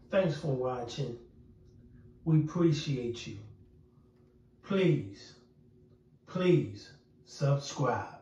Thanks for watching. We appreciate you. Please subscribe.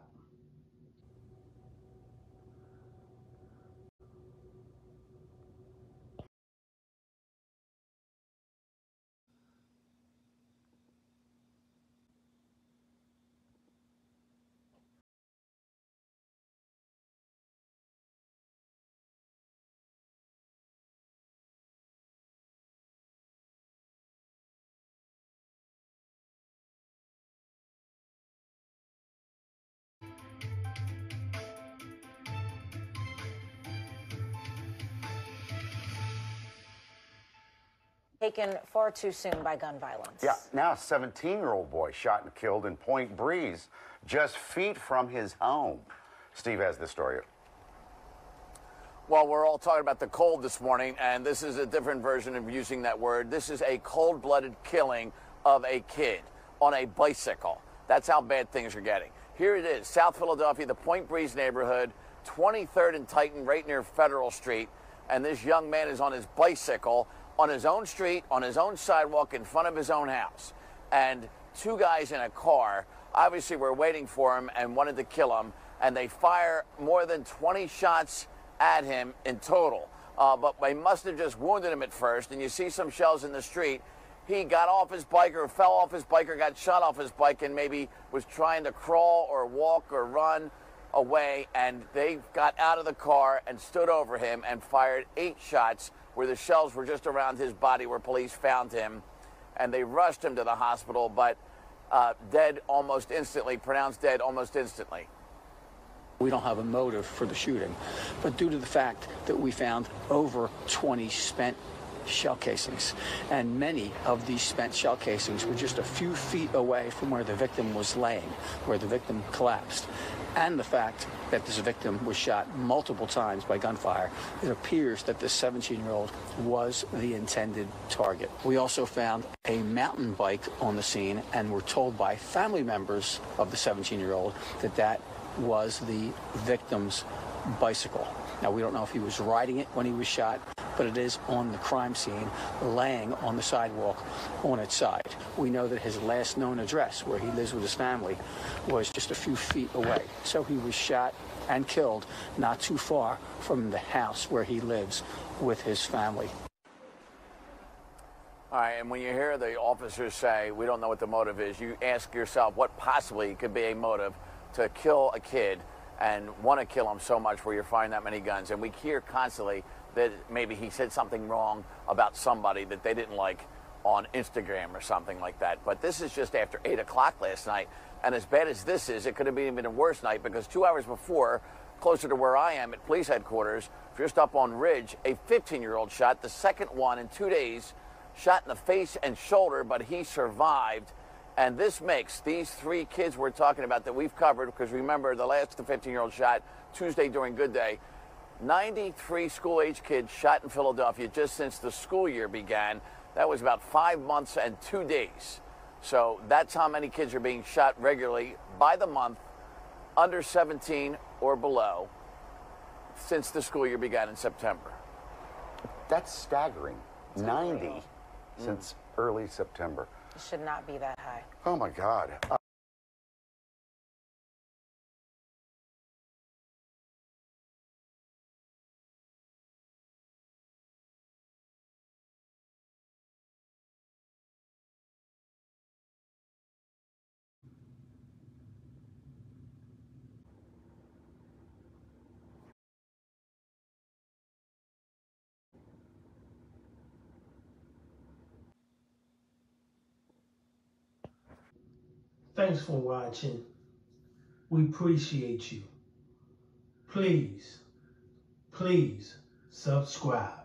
Taken far too soon by gun violence. Yeah, now a 17-year-old boy shot and killed in Point Breeze, just feet from his home. Steve has the story. Well, we're all talking about the cold this morning, and this is a different version of using that word. This is a cold-blooded killing of a kid on a bicycle. That's how bad things are getting. Here it is, South Philadelphia, the Point Breeze neighborhood, 23rd and Titan, right near Federal Street, and this young man is on his bicycle on his own street, on his own sidewalk, in front of his own house. And two guys in a car obviously were waiting for him and wanted to kill him, and they fire more than 20 shots at him in total. But they must have just wounded him at first, and you see some shells in the street. He got off his bike or fell off his bike or got shot off his bike and maybe was trying to crawl or walk or run away, and they got out of the car and stood over him and fired 8 shots where the shells were just around his body, where police found him, and they rushed him to the hospital, but dead almost instantly, pronounced dead almost instantly. We don't have a motive for the shooting, but due to the fact that we found over 20 spent shell casings, and many of these spent shell casings were just a few feet away from where the victim was laying, where the victim collapsed, and the fact that this victim was shot multiple times by gunfire, it appears that this 17-year-old was the intended target. We also found a mountain bike on the scene, and were told by family members of the 17-year-old that that was the victim's bicycle. Now, we don't know if he was riding it when he was shot, but it is on the crime scene, laying on the sidewalk on its side. We know that his last known address, where he lives with his family, was just a few feet away. So he was shot and killed not too far from the house where he lives with his family. All right, and when you hear the officers say, we don't know what the motive is, you ask yourself what possibly could be a motive to kill a kid and want to kill him so much where you're firing that many guns. And we hear constantly that maybe he said something wrong about somebody that they didn't like on Instagram or something like that. But this is just after 8 o'clock last night. And as bad as this is, it could have been even a worse night, because 2 hours before, closer to where I am at police headquarters, just up on Ridge, a 15-year-old shot, the second one in 2 days, shot in the face and shoulder, but he survived. And this makes these 3 kids we're talking about that we've covered, because remember, the last 15-year-old shot Tuesday during Good Day, 93 school-age kids shot in Philadelphia just since the school year began. That was about 5 months and 2 days. So that's how many kids are being shot regularly by the month, under 17 or below, since the school year began in September. That's staggering. 90 since early September. It should not be that high. Oh, my God. Thanks for watching. We appreciate you. Please subscribe.